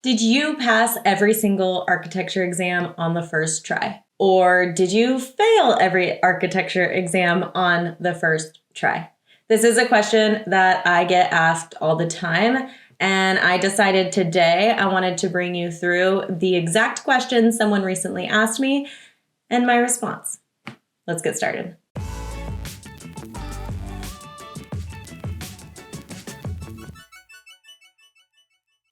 Did you pass every single architecture exam on the first try? Or did you fail every architecture exam on the first try? This is a question that I get asked all the time, and I decided today I wanted to bring you through the exact question someone recently asked me and my response. Let's get started.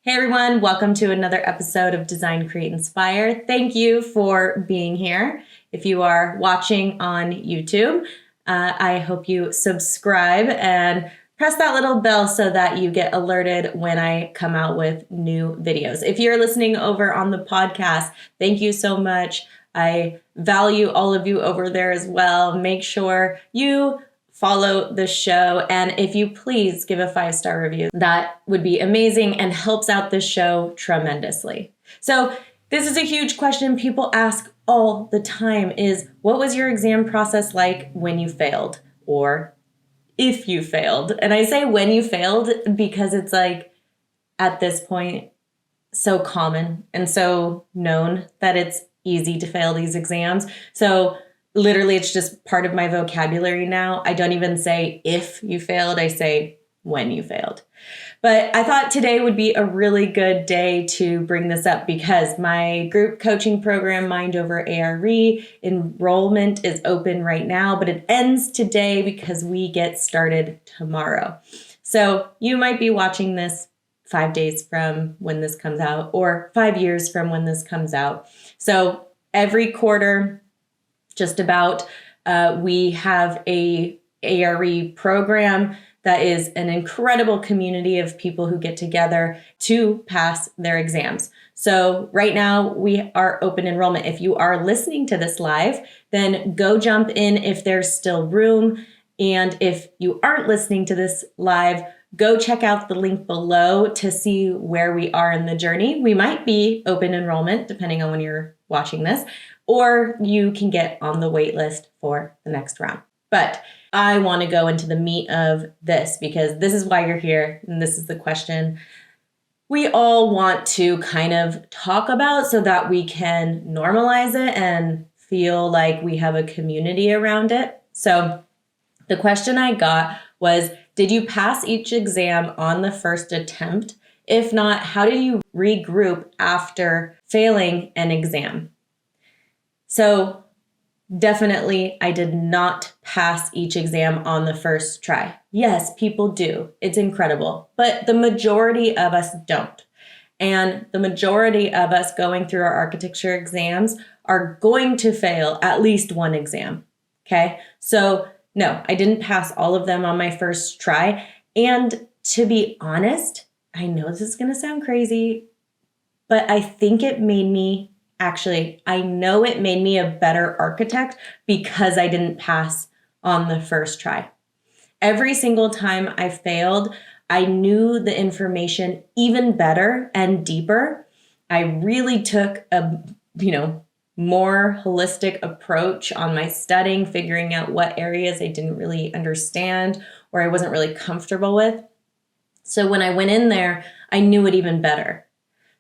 Hey everyone, welcome to another episode of Design, Create, Inspire. Thank you for being here. If you are watching on YouTube, I hope you subscribe and press that little bell so that you get alerted when I come out with new videos. If you're listening over on the podcast, thank you so much. I value all of you over there as well. Make sure you follow the show, and if you please give a 5-star review, that would be amazing and helps out the show tremendously. So this is a huge question people ask all the time is, what was your exam process like when you failed or if you failed? And I say when you failed because it's like at this point so common and so known that it's easy to fail these exams. So literally, it's just part of my vocabulary now. I don't even say if you failed, I say when you failed. But I thought today would be a really good day to bring this up because my group coaching program, Mind Over ARE, enrollment is open right now, but it ends today because we get started tomorrow. So you might be watching this 5 days from when this comes out or 5 years from when this comes out. So every quarter, just about, we have a ARE program that is an incredible community of people who get together to pass their exams. So right now we are open enrollment. If you are listening to this live, then go jump in if there's still room. And if you aren't listening to this live, go check out the link below to see where we are in the journey. We might be open enrollment depending on when you're watching this, or you can get on the wait list for the next round. But I want to go into the meat of this because this is why you're here. And this is the question we all want to kind of talk about so that we can normalize it and feel like we have a community around it. So the question I got was, did you pass each exam on the first attempt? If not, how did you regroup after failing an exam? So definitely, I did not pass each exam on the first try. Yes, people do. It's incredible. But the majority of us don't. And the majority of us going through our architecture exams are going to fail at least one exam. Okay? So no, I didn't pass all of them on my first try. And to be honest, I know this is going to sound crazy, but I think it made me I know it made me a better architect because I didn't pass on the first try. Every single time I failed, I knew the information even better and deeper. I really took a, more holistic approach on my studying, figuring out what areas I didn't really understand or I wasn't really comfortable with. So when I went in there, I knew it even better.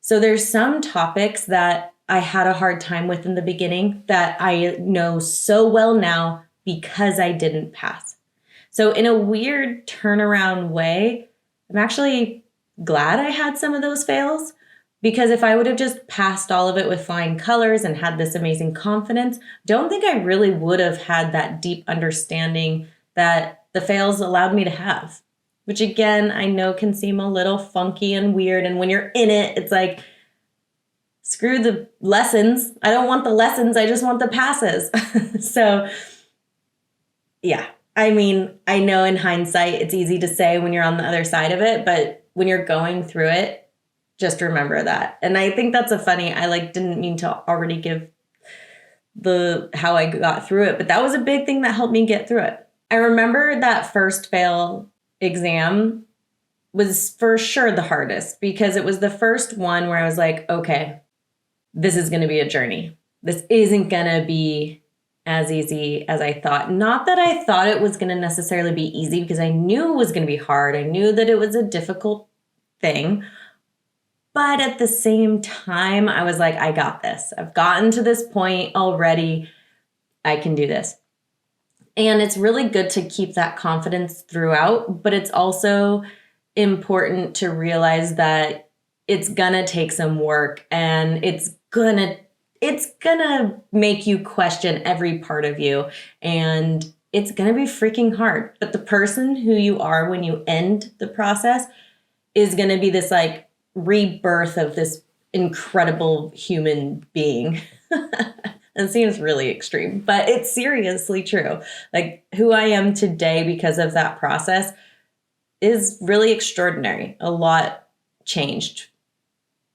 So there's some topics that I had a hard time with in the beginning that I know so well now because I didn't pass. So in a weird turnaround way, I'm actually glad I had some of those fails because if I would have just passed all of it with flying colors and had this amazing confidence, don't think I really would have had that deep understanding that the fails allowed me to have, which again, I know can seem a little funky and weird. And when you're in it, it's like, screw the lessons. I don't want the lessons. I just want the passes. So yeah, I mean, I know in hindsight, it's easy to say when you're on the other side of it, but when you're going through it, just remember that. And I think that's I didn't mean to already give how I got through it, but that was a big thing that helped me get through it. I remember that first fail exam was for sure the hardest because it was the first one where I was like, okay, this is going to be a journey. This isn't going to be as easy as I thought. Not that I thought it was going to necessarily be easy because I knew it was going to be hard. I knew that it was a difficult thing, But at the same time, I was like, I got this. I've gotten to this point already. I can do this. And it's really good to keep that confidence throughout, but it's also important to realize that it's gonna take some work, and it's gonna make you question every part of you, and it's gonna be freaking hard. But the person who you are when you end the process is gonna be this like rebirth of this incredible human being. It seems really extreme, but it's seriously true. Like, who I am today because of that process is really extraordinary. A lot changed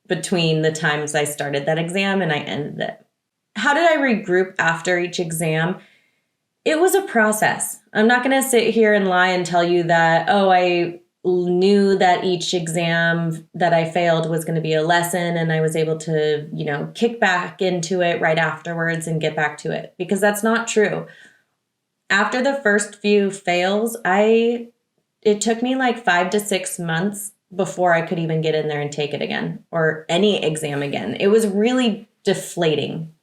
between the times I started that exam and I ended it. How did I regroup after each exam? It was a process. I'm not going to sit here and lie and tell you that, oh, I knew that each exam that I failed was going to be a lesson and I was able to, kick back into it right afterwards and get back to it, because that's not true. After the first few fails, it took me like 5 to 6 months before I could even get in there and take it again, or any exam again. It was really deflating.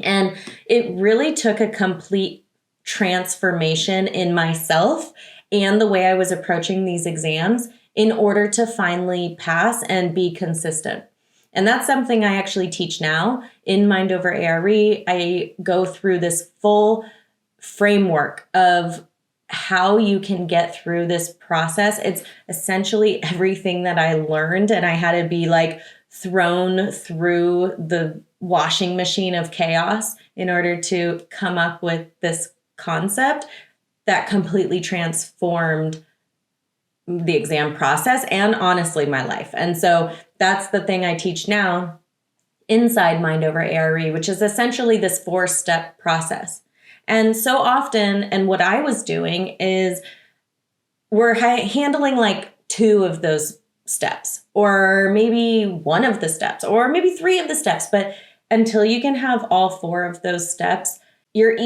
And it really took a complete transformation in myself and the way I was approaching these exams in order to finally pass and be consistent. And that's something I actually teach now in Mind Over ARE. I go through this full framework of how you can get through this process. It's essentially everything that I learned, and I had to be like thrown through the washing machine of chaos in order to come up with this concept that completely transformed the exam process and honestly my life. And so that's the thing I teach now inside Mind Over ARE, which is essentially this 4-step process. And so often, and what I was doing is we're handling like 2 of those steps, or maybe 1 of the steps, or maybe 3 of the steps. But until you can have all 4 of those steps, you're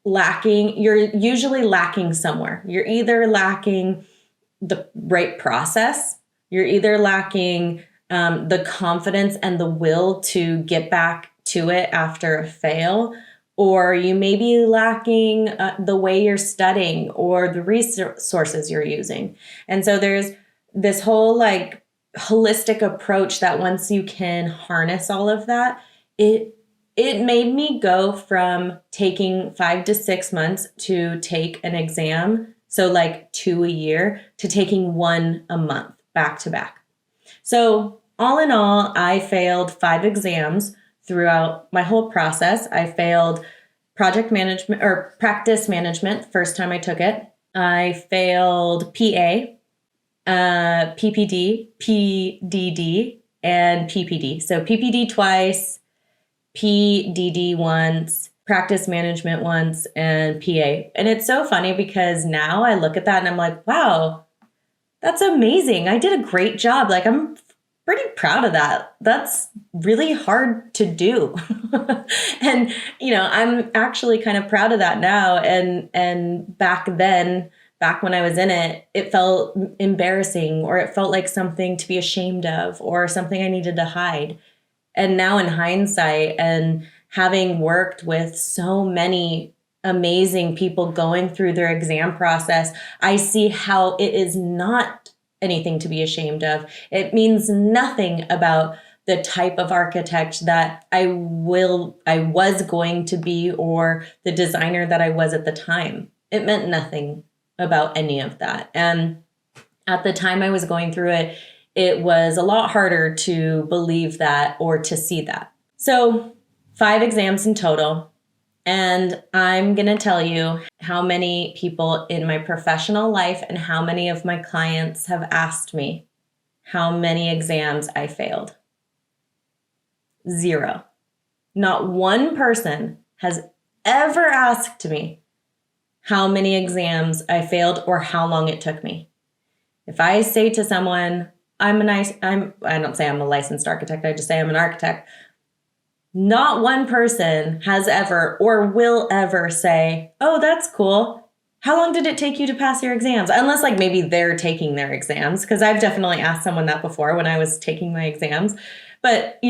usually lacking somewhere. You're either lacking the right process, you're either lacking the confidence and the will to get back to it after a fail, or you may be lacking the way you're studying or the resources you're using. And so there's this whole like holistic approach that once you can harness all of that, it made me go from taking 5 to 6 months to take an exam, so like 2 a year, to taking 1 a month back to back. So all in all, I failed 5 exams throughout my whole process. I failed project management or practice management first time I took it. I failed PA, PPD, PDD, and PPD. So PPD twice, PDD once, practice management once, and PA. And it's so funny because now I look at that and I'm like, wow, that's amazing. I did a great job. Like, I'm pretty proud of that. That's really hard to do. And, I'm actually kind of proud of that now. And back then, back when I was in it, it felt embarrassing, or it felt like something to be ashamed of, or something I needed to hide. And now in hindsight, and having worked with so many amazing people going through their exam process, I see how it is not anything to be ashamed of. It means nothing about the type of architect that I was going to be, or the designer that I was at the time. It meant nothing about any of that. And at the time I was going through it, it was a lot harder to believe that or to see that. So 5 exams in total. And I'm going to tell you how many people in my professional life and how many of my clients have asked me how many exams I failed. 0. Not one person has ever asked me how many exams I failed or how long it took me. If I say to someone, I don't say I'm a licensed architect, I just say I'm an architect. Not one person has ever or will ever say, oh, that's cool. how long did it take you to pass your exams? Unless like maybe they're taking their exams, because I've definitely asked someone that before when I was taking my exams. But,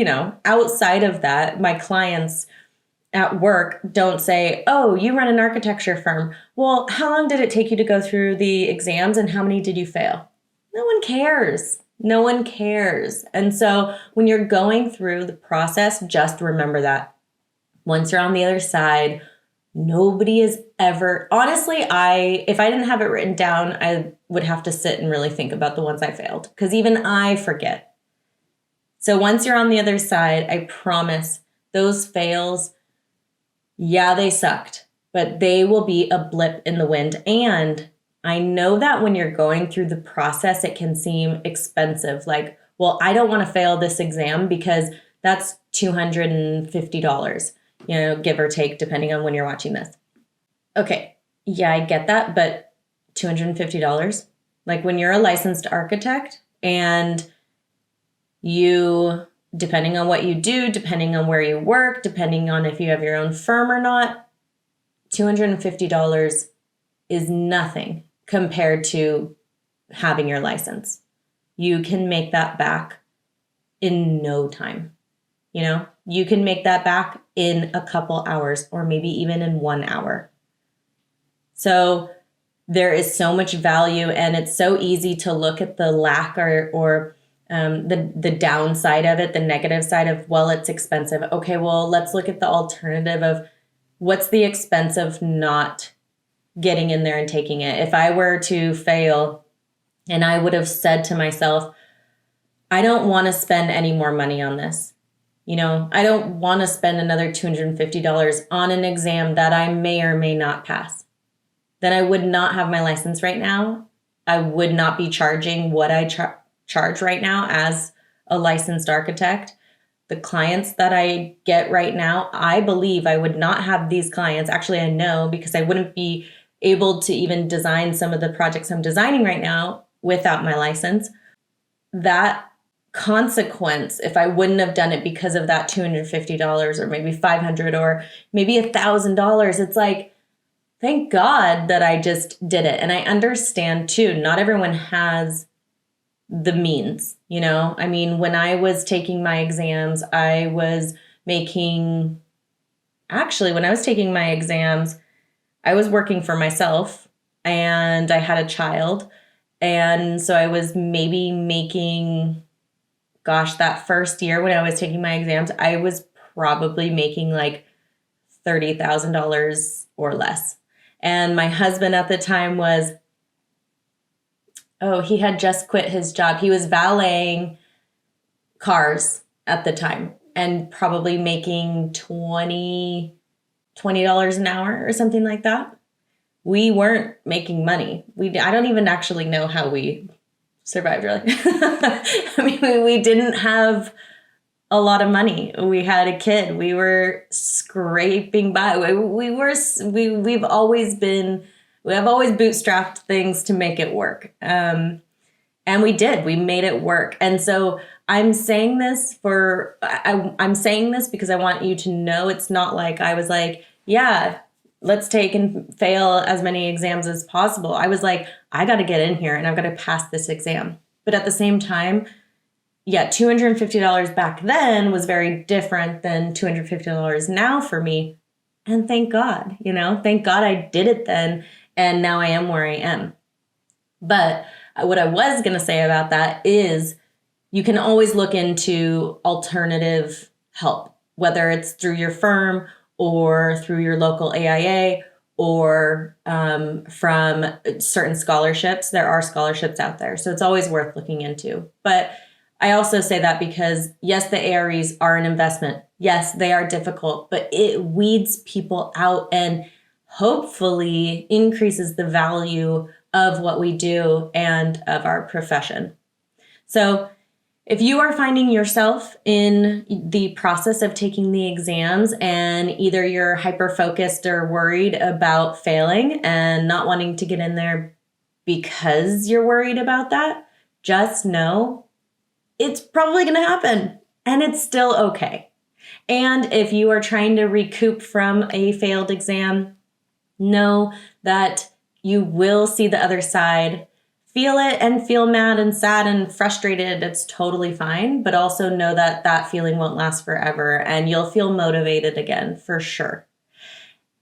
outside of that, my clients at work don't say, oh, you run an architecture firm. Well, how long did it take you to go through the exams and how many did you fail? No one cares. No one cares. And so when you're going through the process, just remember that once you're on the other side, nobody is ever, honestly, if I didn't have it written down, I would have to sit and really think about the ones I failed, because even I forget. So once you're on the other side, I promise those fails, yeah, they sucked, but they will be a blip in the wind. And I know that when you're going through the process, it can seem expensive. Like, well, I don't want to fail this exam because that's $250, give or take, depending on when you're watching this. Okay, yeah, I get that, but $250? Like when you're a licensed architect and you, depending on what you do, depending on where you work, depending on if you have your own firm or not, $250 is nothing compared to having your license. You can make that back in no time. You can make that back in a couple hours or maybe even in 1 hour. So there is so much value, and it's so easy to look at the lack or the downside of it, the negative side of, well, it's expensive. Okay, well, let's look at the alternative of what's the expense of not getting in there and taking it. If I were to fail and I would have said to myself, I don't want to spend any more money on this. I don't want to spend another $250 on an exam that I may or may not pass. Then I would not have my license right now. I would not be charging what I charge right now as a licensed architect. The clients that I get right now, I believe I would not have these clients. Actually, I know, because I wouldn't be able to even design some of the projects I'm designing right now without my license. That consequence, if I wouldn't have done it because of that $250 or maybe $500 or maybe $1,000, it's like, thank God that I just did it. And I understand too, not everyone has the means, I mean, when I was taking my exams, when I was taking my exams, I was working for myself and I had a child. And so I was maybe making, that first year when I was taking my exams, I was probably making like $30,000 or less. And my husband at the time he had just quit his job. He was valeting cars at the time and probably making $20 an hour or something like that. We weren't making money. I don't even actually know how we survived, really. I mean, we didn't have a lot of money. We had a kid. We were scraping by. We have always bootstrapped things to make it work. And we did. We made it work. And so I'm saying this I'm saying this because I want you to know it's not like I was like, yeah, let's take and fail as many exams as possible. I was like, I got to get in here and I've got to pass this exam. But at the same time, yeah, $250 back then was very different than $250 now for me. And thank God, thank God I did it then. And now I am where I am. But what I was going to say about that is you can always look into alternative help, whether it's through your firm or through your local AIA or from certain scholarships. There are scholarships out there. So it's always worth looking into. But I also say that because, yes, the AREs are an investment. Yes, they are difficult, but it weeds people out and hopefully increases the value of what we do and of our profession. So if you are finding yourself in the process of taking the exams and either you're hyper-focused or worried about failing and not wanting to get in there because you're worried about that, just know it's probably going to happen and it's still okay. And if you are trying to recoup from a failed exam, know that You will see the other side, feel it and feel mad and sad and frustrated. It's totally fine, but also know that that feeling won't last forever and you'll feel motivated again for sure.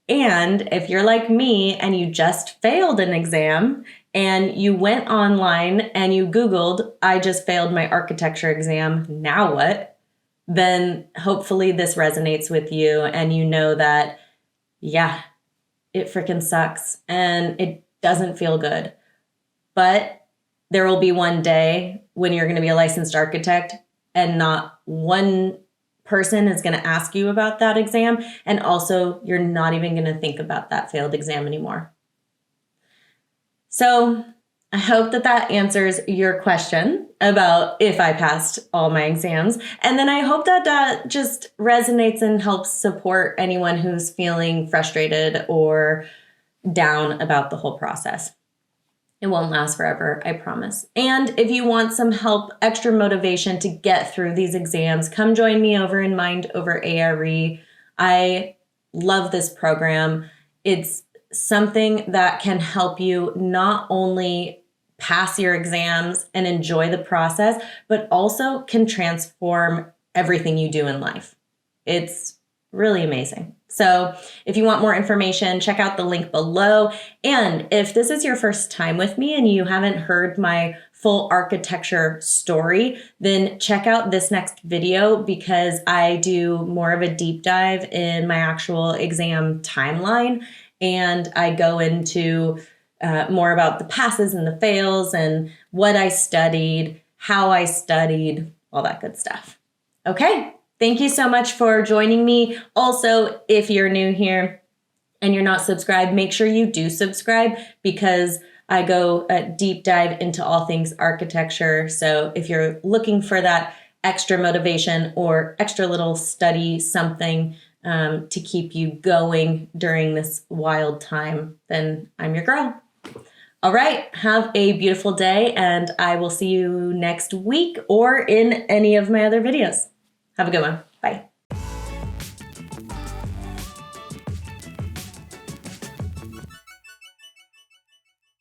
And if you're like me and you just failed an exam and you went online and you Googled, I just failed my architecture exam, now what? Then hopefully this resonates with you and you know that, yeah, it freaking sucks and it doesn't feel good. But there will be one day when you're going to be a licensed architect and not one person is going to ask you about that exam. And also, you're not even going to think about that failed exam anymore. So I hope that that answers your question about if I passed all my exams. And then I hope that that just resonates and helps support anyone who's feeling frustrated or down about the whole process. It won't last forever, I promise. And if you want some help, extra motivation to get through these exams, come join me over in Mind Over ARE. I love this program. It's something that can help you not only pass your exams and enjoy the process, but also can transform everything you do in life. It's really amazing. So if you want more information, check out the link below. And if this is your first time with me and you haven't heard my full architecture story, then check out this next video because I do more of a deep dive in my actual exam timeline. And I go into more about the passes and the fails and what I studied, how I studied, all that good stuff. Okay. Thank you so much for joining me. Also, if you're new here and you're not subscribed, make sure you do subscribe because I go a deep dive into all things architecture. So if you're looking for that extra motivation or extra little study, something to keep you going during this wild time, then I'm your girl. All right, have a beautiful day and I will see you next week or in any of my other videos. Have a good one. Bye.